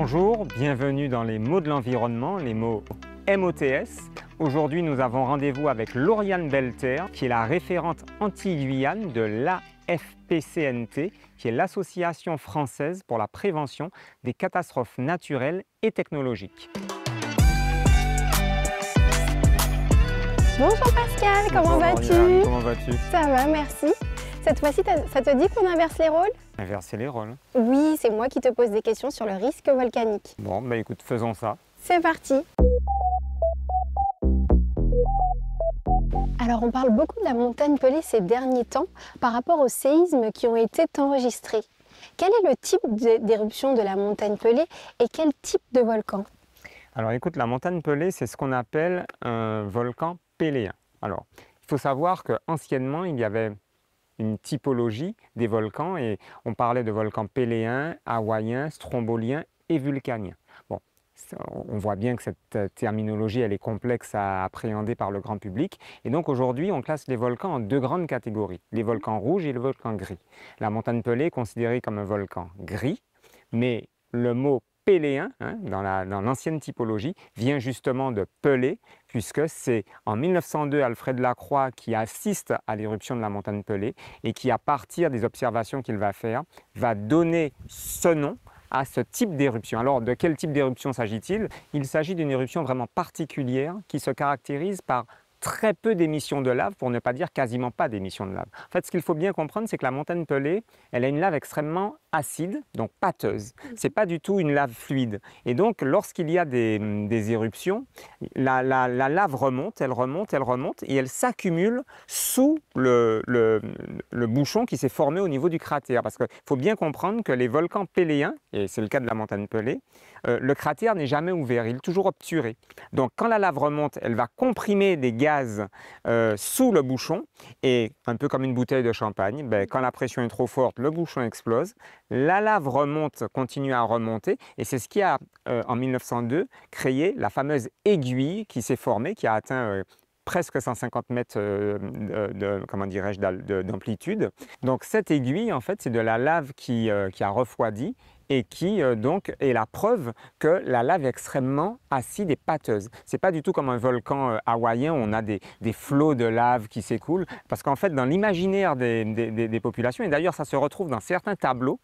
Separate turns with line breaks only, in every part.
Bonjour, bienvenue dans les mots de l'environnement, les mots MOTS. Aujourd'hui, nous avons rendez-vous avec Lauriane Belter, qui est la référente anti-Guyane de l'AFPCNT, qui est l'Association française pour la prévention des catastrophes naturelles et technologiques.
Bonjour Pascal, comment vas-tu?
Comment vas-tu?
Ça va, merci. Cette fois-ci, ça te dit qu'on inverse les rôles?
Inverser les rôles.
Oui, c'est moi qui te pose des questions sur le risque volcanique.
Bon, bah écoute, faisons ça.
C'est parti. Alors, on parle beaucoup de la montagne Pelée ces derniers temps par rapport aux séismes qui ont été enregistrés. Quel est le type d'éruption de la montagne Pelée et quel type de volcan?
Alors écoute, la montagne Pelée, c'est ce qu'on appelle un volcan péléen. Alors, il faut savoir qu'anciennement, il y avait une typologie des volcans et on parlait de volcans péléens, hawaïens, stromboliens et vulcaniens. Bon, on voit bien que cette terminologie, elle est complexe à appréhender par le grand public. Et donc aujourd'hui, on classe les volcans en deux grandes catégories, les volcans rouges et les volcans gris. La montagne Pelée est considérée comme un volcan gris, mais le mot péléen, dans l'ancienne typologie, vient justement de Pelée, puisque c'est en 1902 Alfred Lacroix qui assiste à l'éruption de la montagne Pelée et qui, à partir des observations qu'il va faire, va donner ce nom à ce type d'éruption. Alors, de quel type d'éruption s'agit-il? Il s'agit d'une éruption vraiment particulière qui se caractérise par très peu d'émissions de lave, pour ne pas dire quasiment pas d'émissions de lave. En fait, ce qu'il faut bien comprendre, c'est que la montagne Pelée, elle a une lave extrêmement acide, donc pâteuse. Ce n'est pas du tout une lave fluide. Et donc, lorsqu'il y a des éruptions, la lave remonte, elle remonte, elle remonte, et elle s'accumule sous le bouchon qui s'est formé au niveau du cratère. Parce qu'il faut bien comprendre que les volcans péléens, et c'est le cas de la montagne Pelée, le cratère n'est jamais ouvert, il est toujours obturé. Donc, quand la lave remonte, elle va comprimer des gaz sous le bouchon, et un peu comme une bouteille de champagne, quand la pression est trop forte, le bouchon explose. La lave remonte, continue à remonter, et c'est ce qui a, en 1902, créé la fameuse aiguille qui s'est formée, qui a atteint presque 150 mètres d'amplitude. Donc cette aiguille, en fait, c'est de la lave qui a refroidi et qui donc est la preuve que la lave est extrêmement acide et pâteuse. Ce n'est pas du tout comme un volcan hawaïen où on a des flots de lave qui s'écoulent, parce qu'en fait, dans l'imaginaire des populations, et d'ailleurs ça se retrouve dans certains tableaux,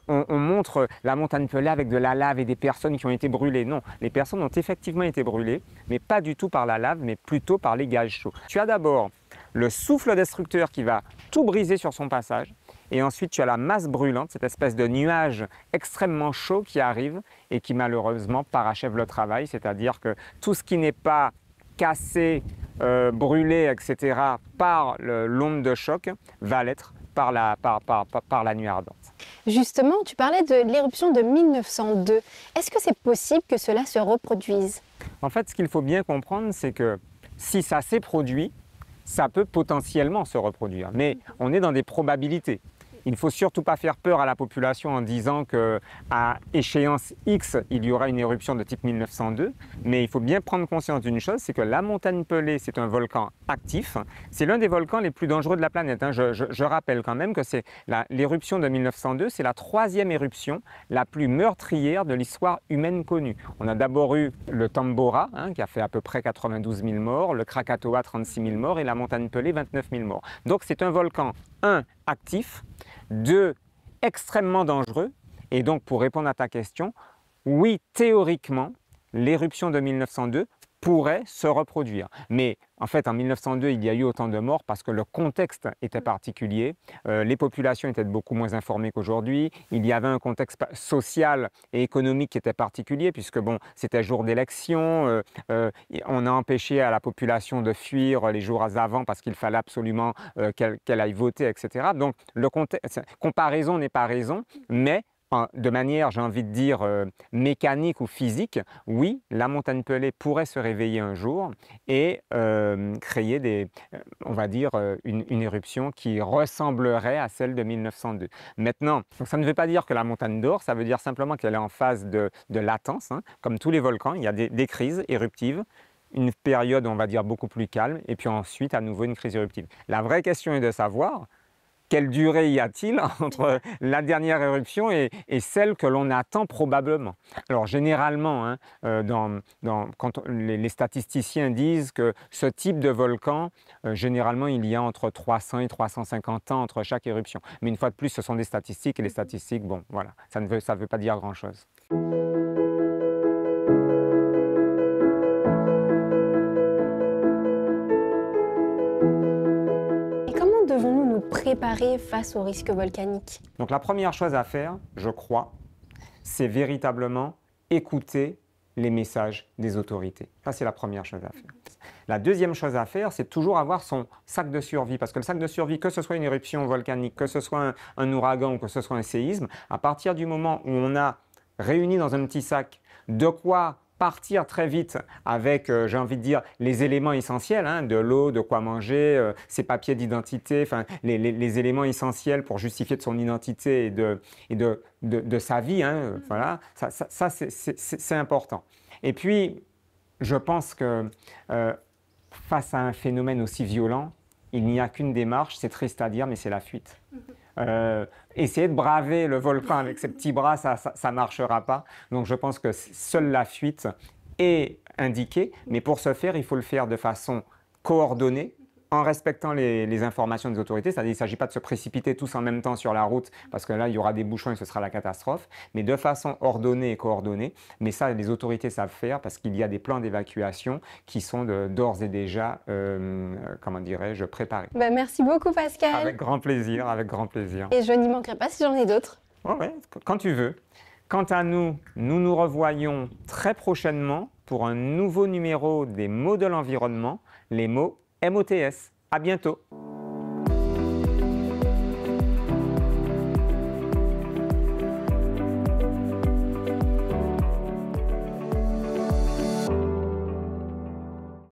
on montre la montagne Pelée avec de la lave et des personnes qui ont été brûlées. Non, les personnes ont effectivement été brûlées, mais pas du tout par la lave, mais plutôt par les gaz chauds. Tu as d'abord le souffle destructeur qui va tout briser sur son passage, et ensuite tu as la masse brûlante, cette espèce de nuage extrêmement chaud qui arrive et qui malheureusement parachève le travail, c'est-à-dire que tout ce qui n'est pas cassé, brûlé, etc. par l'onde de choc va l'être par la nuit ardente.
Justement, tu parlais de l'éruption de 1902. Est-ce que c'est possible que cela se reproduise?
En fait, ce qu'il faut bien comprendre, c'est que si ça s'est produit, ça peut potentiellement se reproduire, mais on est dans des probabilités. Il ne faut surtout pas faire peur à la population en disant qu'à échéance X, il y aura une éruption de type 1902, mais il faut bien prendre conscience d'une chose, c'est que la montagne Pelée, c'est un volcan actif. C'est l'un des volcans les plus dangereux de la planète. Je rappelle quand même que c'est l'éruption de 1902, c'est la troisième éruption la plus meurtrière de l'histoire humaine connue. On a d'abord eu le Tambora, qui a fait à peu près 92 000 morts, le Krakatoa, 36 000 morts, et la montagne Pelée, 29 000 morts. Donc c'est un volcan, 1, actif, 2, extrêmement dangereux. Et donc, pour répondre à ta question, oui, théoriquement, l'éruption de 1902 pourrait se reproduire. Mais en fait, en 1902, il y a eu autant de morts parce que le contexte était particulier. Les populations étaient beaucoup moins informées qu'aujourd'hui. Il y avait un contexte social et économique qui était particulier puisque bon, c'était jour d'élection. On a empêché à la population de fuir les jours avant parce qu'il fallait absolument qu'elle aille voter, etc. Donc, le contexte, comparaison n'est pas raison, mais de manière, j'ai envie de dire, mécanique ou physique, oui, la montagne Pelée pourrait se réveiller un jour et créer on va dire, une éruption qui ressemblerait à celle de 1902. Maintenant, ça ne veut pas dire que la montagne dort, ça veut dire simplement qu'elle est en phase de latence. Comme tous les volcans, il y a des crises éruptives, une période, on va dire, beaucoup plus calme, et puis ensuite, à nouveau, une crise éruptive. La vraie question est de savoir quelle durée y a-t-il entre la dernière éruption et celle que l'on attend probablement? Alors généralement, hein, quand les statisticiens disent que ce type de volcan, généralement il y a entre 300 et 350 ans entre chaque éruption. Mais une fois de plus, ce sont des statistiques et les statistiques, bon voilà, ça ne veut pas dire grand-chose.
Et comment devons-nous nous préparer face aux risques volcaniques?
Donc la première chose à faire, je crois, c'est véritablement écouter les messages des autorités. Ça, c'est la première chose à faire. La deuxième chose à faire, c'est toujours avoir son sac de survie. Parce que le sac de survie, que ce soit une éruption volcanique, que ce soit un ouragan ou que ce soit un séisme, à partir du moment où on a réuni dans un petit sac de quoi partir très vite avec, j'ai envie de dire, les éléments essentiels, hein, de l'eau, de quoi manger, ses papiers d'identité, enfin, les éléments essentiels pour justifier de son identité et de sa vie, hein, voilà, ça c'est important. Et puis, je pense que face à un phénomène aussi violent, il n'y a qu'une démarche, c'est triste à dire, mais c'est la fuite. Essayer de braver le volcan avec ses petits bras, ça ne marchera pas. Donc je pense que seule la fuite est indiquée, mais pour ce faire, il faut le faire de façon coordonnée, en respectant les informations des autorités, c'est-à-dire qu'il ne s'agit pas de se précipiter tous en même temps sur la route, parce que là, il y aura des bouchons et ce sera la catastrophe, mais de façon ordonnée et coordonnée. Mais ça, les autorités savent faire parce qu'il y a des plans d'évacuation qui sont d'ores et déjà, comment dirais-je, préparés.
Ben, merci beaucoup Pascal.
Avec grand plaisir, avec grand plaisir.
Et je n'y manquerai pas si j'en ai d'autres.
Ouais, quand tu veux. Quant à nous, nous nous revoyons très prochainement pour un nouveau numéro des mots de l'environnement, les mots MOTS. À bientôt.